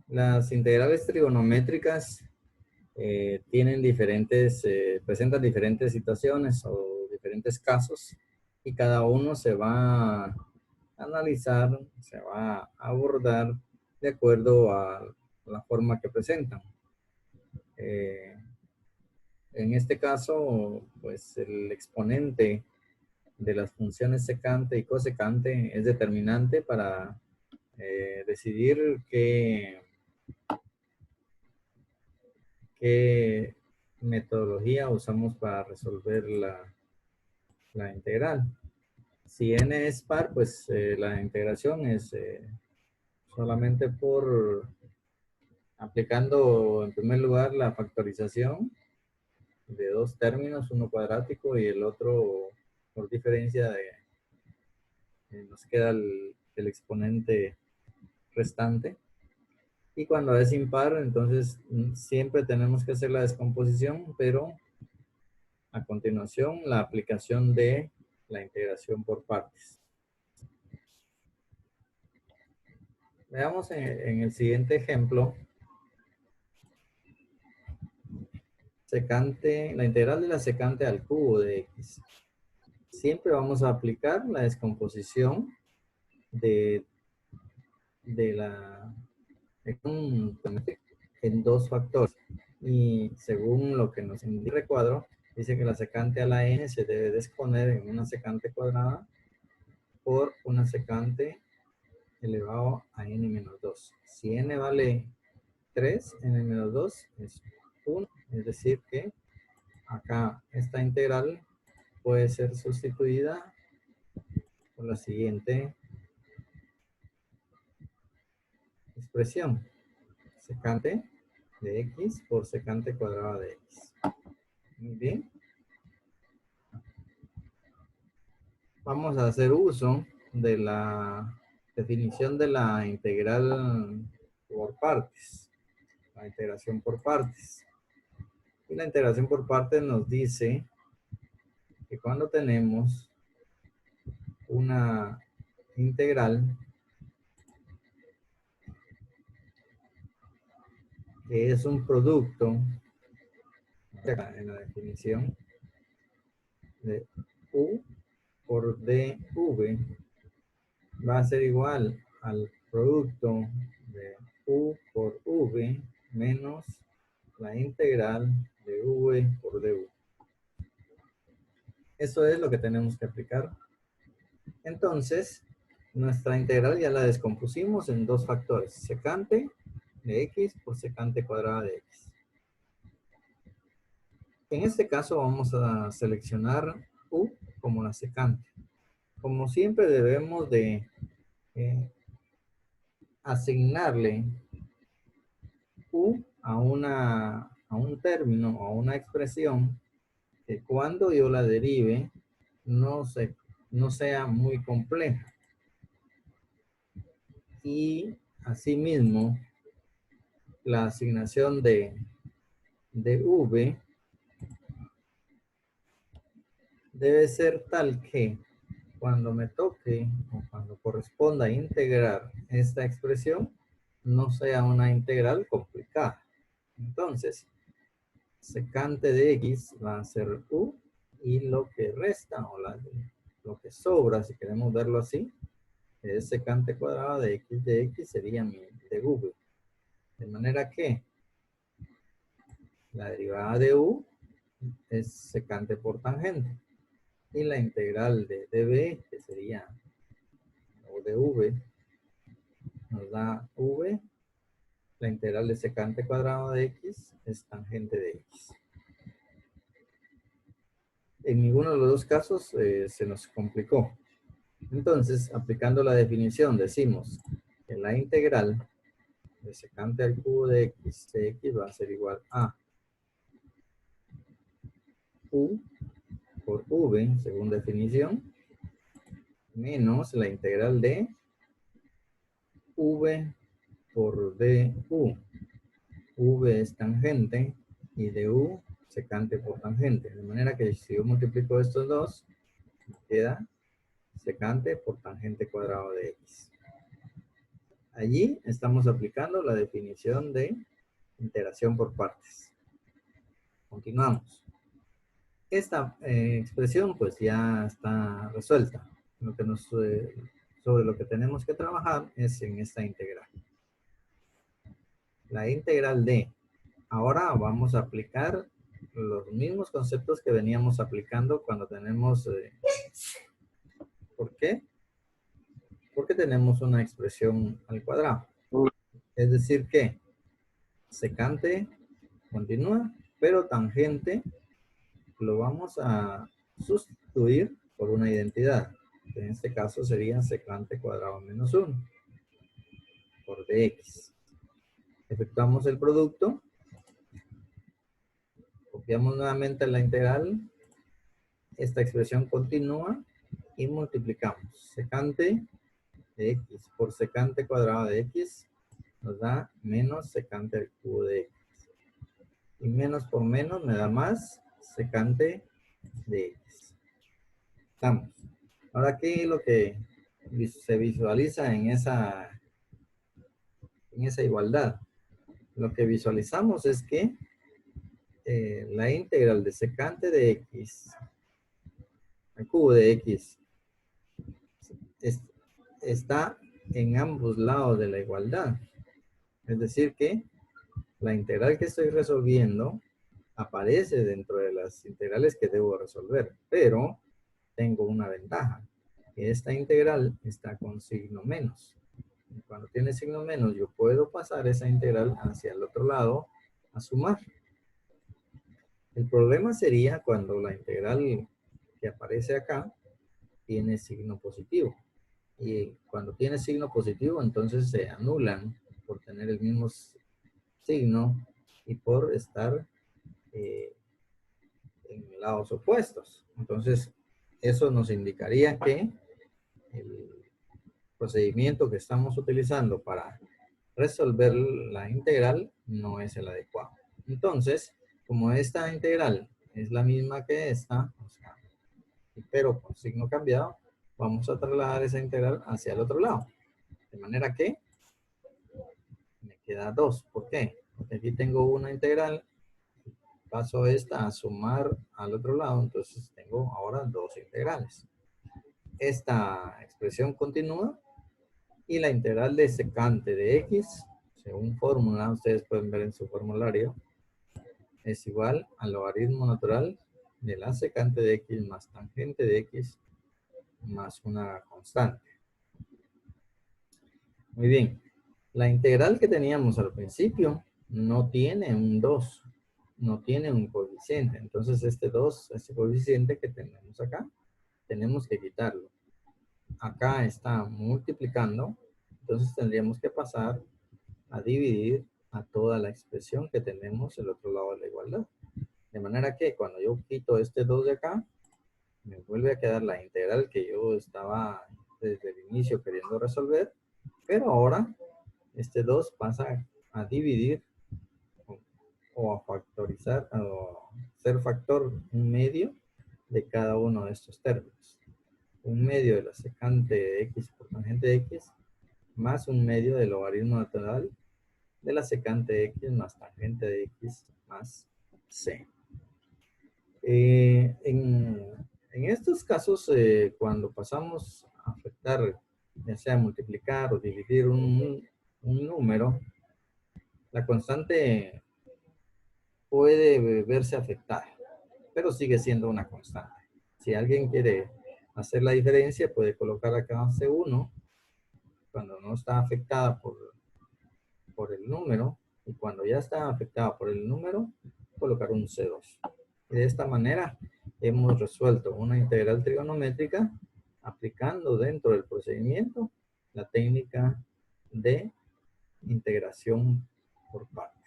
Las integrales trigonométricas presentan diferentes situaciones o diferentes casos y cada uno se va a analizar, se va a abordar de acuerdo a la forma que presentan. En este caso, pues el exponente de las funciones secante y cosecante es determinante para decidir qué metodología usamos para resolver la integral. Si n es par, pues la integración es solamente por aplicando en primer lugar la factorización de dos términos, uno cuadrático y el otro por diferencia nos queda el exponente restante. Y cuando es impar, entonces siempre tenemos que hacer la descomposición, pero a continuación la aplicación de la integración por partes. Veamos en el siguiente ejemplo. Secante, la integral de la secante al cubo de x. Siempre vamos a aplicar la descomposición de la en dos factores. Y según lo que nos indica el recuadro, dice que la secante a la n se debe de exponer en una secante cuadrada por una secante elevado a n menos 2. Si n vale 3, n menos 2 es 1, es decir que acá esta integral puede ser sustituida por la siguiente expresión. Secante de x por secante cuadrada de x. Muy bien. Vamos a hacer uso de la definición de la integral por partes. La integración por partes. Y la integración por partes nos dice que cuando tenemos una integral que es un producto, en la definición, de u por dv va a ser igual al producto de u por v menos la integral de v por dv. Eso es lo que tenemos que aplicar. Entonces, nuestra integral ya la descompusimos en dos factores. Secante de x por secante cuadrada de x. En este caso vamos a seleccionar u como la secante. Como siempre debemos de asignarle u a un término o a una expresión que cuando yo la derive no sea muy compleja. Y asimismo la asignación de v debe ser tal que cuando me toque o cuando corresponda integrar esta expresión no sea una integral complicada. Entonces, secante de x va a ser u y lo que resta o lo que sobra, si queremos verlo así, es secante cuadrada de x sería mi dv. De manera que la derivada de u es secante por tangente. Y la integral de dv, que sería, o de v, nos da v. La integral de secante cuadrado de x es tangente de x. En ninguno de los dos casos se nos complicó. Entonces, aplicando la definición, decimos que la integral de secante al cubo de x va a ser igual a u por v, según definición, menos la integral de v por du. V es tangente y du secante por tangente. De manera que si yo multiplico estos dos, queda secante por tangente cuadrado de x. Allí estamos aplicando la definición de integración por partes. Continuamos. Esta expresión pues ya está resuelta. Sobre lo que tenemos que trabajar es en esta integral. La integral de. Ahora vamos a aplicar los mismos conceptos que veníamos aplicando cuando tenemos... ¿por qué? Porque tenemos una expresión al cuadrado. Es decir que secante continúa, pero tangente lo vamos a sustituir por una identidad. En este caso sería secante cuadrado menos 1 por dx. Efectuamos el producto. Copiamos nuevamente la integral. Esta expresión continúa y multiplicamos. Secante de x por secante cuadrado de x nos da menos secante al cubo de x. Y menos por menos me da más secante de x. Estamos. Ahora, ¿qué es lo que se visualiza en esa igualdad? Lo que visualizamos es que la integral de secante de x al cubo de x está en ambos lados de la igualdad. Es decir que la integral que estoy resolviendo aparece dentro de las integrales que debo resolver, pero tengo una ventaja, que esta integral está con signo menos. Y cuando tiene signo menos, yo puedo pasar esa integral hacia el otro lado a sumar. El problema sería cuando la integral que aparece acá tiene signo positivo. Y cuando tiene signo positivo, entonces se anulan por tener el mismo signo y por estar en lados opuestos. Entonces, eso nos indicaría que el procedimiento que estamos utilizando para resolver la integral no es el adecuado. Entonces, como esta integral es la misma que esta, o sea, pero con signo cambiado, vamos a trasladar esa integral hacia el otro lado. De manera que me queda 2. ¿Por qué? Porque aquí tengo una integral, paso esta a sumar al otro lado, entonces tengo ahora 2 integrales. Esta expresión continúa y la integral de secante de x, según fórmula, ustedes pueden ver en su formulario, es igual al logaritmo natural de la secante de x más tangente de x más una constante. Muy bien. La integral que teníamos al principio no tiene un 2, no tiene un coeficiente. Entonces este 2, este coeficiente que tenemos acá, tenemos que quitarlo. Acá está multiplicando, entonces tendríamos que pasar a dividir a toda la expresión que tenemos el otro lado de la igualdad. De manera que cuando yo quito este 2 de acá, me vuelve a quedar la integral que yo estaba desde el inicio queriendo resolver, pero ahora este 2 pasa a dividir o a factorizar, o ser factor un medio de cada uno de estos términos. Un medio de la secante de x por tangente de x más un medio del logaritmo natural de la secante de x más tangente de x más c. En estos casos, cuando pasamos a afectar, ya sea multiplicar o dividir un número, la constante puede verse afectada, pero sigue siendo una constante. Si alguien quiere hacer la diferencia, puede colocar acá C1 cuando no está afectada por el número, y cuando ya está afectada por el número, colocar un C2. Y de esta manera hemos resuelto una integral trigonométrica aplicando dentro del procedimiento la técnica de integración por partes.